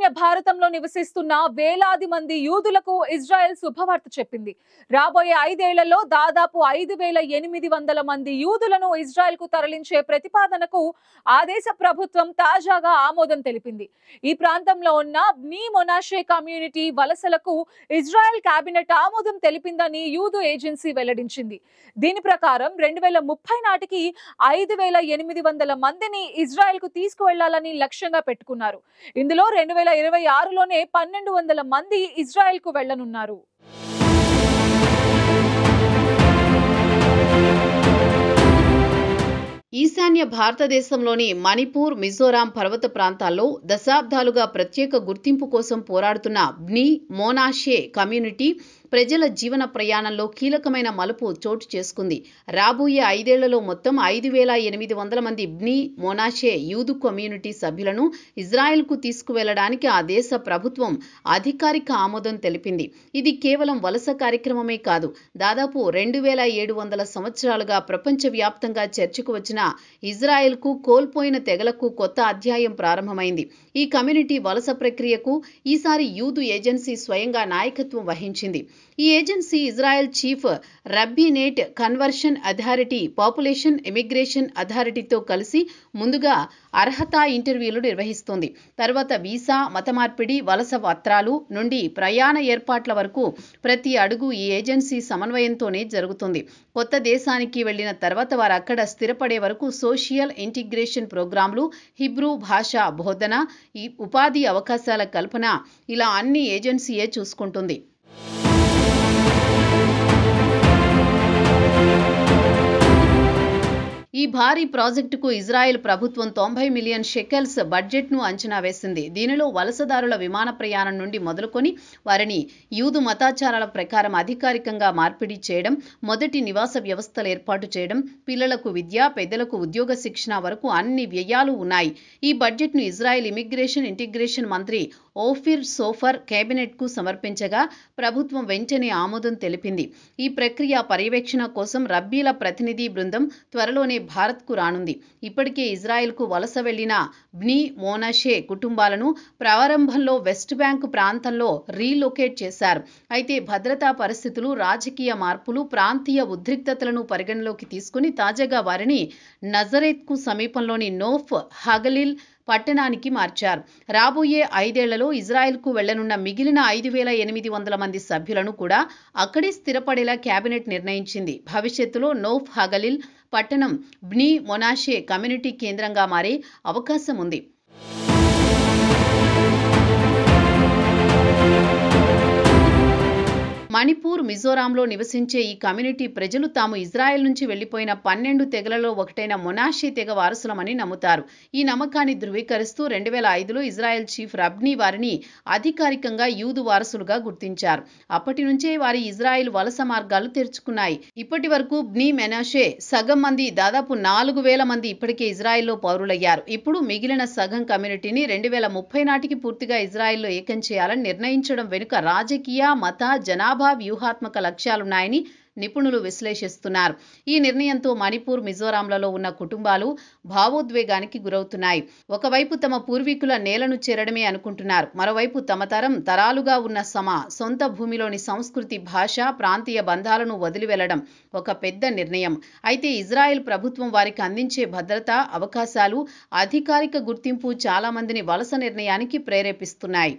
ఈశాన్య భారతంలో నివసిస్తున్న వేలాది మంది యూదులకు ఇజ్రాయెల్ శుభవార్త చెప్పింది. రాబోయే 5 ఏళ్లలో దాదాపు 5,800 మంది యూదులను ఇజ్రాయెల్కు తరలించే ప్రతిపాదనకు ఆ దేశ ప్రభుత్వం తాజాగా ఆమోదం తెలిపింది. ఈ ప్రాంతంలో ఉన్న బ్నీ మొనాషే కమ్యూనిటీ వలసలకు ఇజ్రాయెల్ కేబినెట్ ఆమోదం తెలిపిందని యూదు ఏజెన్సీ వెల్లడించింది. దీని ప్రకారం 2030 నాటికి 5,800 మందిని ఇజ్రాయెల్కు తీసుకువెళ్లాలని లక్ష్యంగా పెట్టుకున్నారు. ఇందులో 2026లోనే 1,200 మంది ఇజ్రాయెల్కు వెళ్లనున్నారు. ఈశాన్య భారతదేశంలోని మణిపూర్, మిజోరాం పర్వత ప్రాంతాల్లో దశాబ్దాలుగా ప్రత్యేక గుర్తింపు కోసం పోరాడుతున్న బ్నీ మోనాషే కమ్యూనిటీ ప్రజల జీవన ప్రయాణంలో కీలకమైన మలుపు చోటు చేసుకుంది. రాబోయే 5 ఏళ్లలో మొత్తం 5,800 మంది బ్నీ మోనాషే యూదు కమ్యూనిటీ సభ్యులను ఇజ్రాయెల్కు తీసుకువెళ్లడానికి ఆ దేశ ప్రభుత్వం అధికారిక ఆమోదం తెలిపింది. ఇది కేవలం వలస కార్యక్రమమే కాదు, దాదాపు 2,700 సంవత్సరాలుగా ప్రపంచవ్యాప్తంగా చర్చకు వచ్చిన ఇజ్రాయెల్కు కోల్పోయిన తెగలకు కొత్త అధ్యాయం ప్రారంభమైంది. ఈ కమ్యూనిటీ వలస ప్రక్రియకు ఈసారి యూదు ఏజెన్సీ స్వయంగా నాయకత్వం వహించింది. ఈ agency Israel chief rabbinate conversion authority, population immigration అథారిటీతో కలిసి ముందుగా అర్హత ఇంటర్వ్యూలు నిర్వహిస్తోంది. తర్వాత వీసా, మత మార్పిడి, వలస పత్రాలు నుండి ప్రయాణ ఏర్పాట్ల వరకు ప్రతి అడుగు ఈ ఏజెన్సీ సమన్వయంతోనే జరుగుతుంది. కొత్త దేశానికి వెళ్లిన తర్వాత వారు అక్కడ స్థిరపడే వరకు సోషల్ ఇంటిగ్రేషన్ ప్రోగ్రాంలు, హిబ్రూ భాష బోధన, ఈ ఉపాధి అవకాశాల కల్పన, ఇలా అన్ని ఏజెన్సీయే చూసుకుంటుంది. ఈ భారీ ప్రాజెక్టుకు ఇజ్రాయెల్ ప్రభుత్వం 90 మిలియన్ షెకెల్స్ బడ్జెట్ను అంచనా వేసింది. దీనిలో వలసదారుల విమాన ప్రయాణం నుండి మొదలుకొని వారిని యూదు మతాచారాల ప్రకారం అధికారికంగా మార్పిడి చేయడం, మొదటి నివాస వ్యవస్థలు ఏర్పాటు చేయడం, పిల్లలకు విద్య, పెద్దలకు ఉద్యోగ శిక్షణ వరకు అన్ని వ్యయాలు ఉన్నాయి. ఈ బడ్జెట్ను ఇజ్రాయెల్ ఇమిగ్రేషన్ ఇంటిగ్రేషన్ మంత్రి ఓఫిర్ సోఫర్ కేబినెట్కు సమర్పించగా ప్రభుత్వం వెంటనే ఆమోదం తెలిపింది. ఈ ప్రక్రియ పర్యవేక్షణ కోసం రబ్బీల ప్రతినిధి బృందం త్వరలోనే భారత్కు రానుంది. ఇప్పటికే ఇజ్రాయెల్కు వలస వెళ్లిన బ్నీ మోనాషే కుటుంబాలను ప్రారంభంలో వెస్ట్ బ్యాంక్ ప్రాంతంలో రీలొకేట్ చేశారు. అయితే భద్రతా పరిస్థితులు, రాజకీయ మార్పులు, ప్రాంతీయ ఉద్రిక్తతలను పరిగణలోకి తీసుకుని తాజాగా వారిని నజరేత్కు సమీపంలోని నోఫ్ హగలిల్ పట్టణానికి మార్చారు. రాబోయే 5 ఏళ్లలో ఇజ్రాయెల్కు వెళ్లనున్న మిగిలిన 5,800 మంది సభ్యులను కూడా అక్కడే స్థిరపడేలా కేబినెట్ నిర్ణయించింది. భవిష్యత్తులో నోఫ్ హగలిల్ పట్టణం బ్నీ మొనాషే కమ్యూనిటీ కేంద్రంగా మారే అవకాశం ఉంది. మణిపూర్, మిజోరాంలో నివసించే ఈ కమ్యూనిటీ ప్రజలు తాము ఇజ్రాయెల్ నుంచి వెళ్లిపోయిన 12 తెగలలో ఒకటైన మొనాషే తెగ వారసులమని నమ్ముతారు. ఈ నమ్మకాన్ని ధృవీకరిస్తూ 2005లో ఇజ్రాయెల్ చీఫ్ రబ్నీ వారిని అధికారికంగా యూదు వారసులుగా గుర్తించారు. అప్పటి నుంచే వారి ఇజ్రాయెల్ వలస మార్గాలు తెరుచుకున్నాయి. ఇప్పటి వరకు బ్నీ మొనాషే సగం మంది, దాదాపు 4,000 మంది ఇప్పటికే ఇజ్రాయెల్లో పౌరులయ్యారు. ఇప్పుడు మిగిలిన సగం కమ్యూనిటీని 2030 నాటికి పూర్తిగా ఇజ్రాయెల్లో ఏకం చేయాలని నిర్ణయించడం వెనుక రాజకీయ, మత, జనాభా వ్యూహాత్మక లక్ష్యాలున్నాయని నిపుణులు విశ్లేషిస్తున్నారు. ఈ నిర్ణయంతో మణిపూర్, మిజోరాంలలో ఉన్న కుటుంబాలు భావోద్వేగానికి గురవుతున్నాయి. ఒకవైపు తమ పూర్వీకుల నేలను చేరడమే అనుకుంటున్నారు, మరోవైపు తమ తరాలుగా ఉన్న సొంత భూమిలోని సంస్కృతి, భాష, ప్రాంతీయ బంధాలను వదిలి వెళ్లడం ఒక పెద్ద నిర్ణయం. అయితే ఇజ్రాయెల్ ప్రభుత్వం వారికి అందించే భద్రత, అవకాశాలు, అధికారిక గుర్తింపు చాలా మందిని వలస నిర్ణయానికి ప్రేరేపిస్తున్నాయి.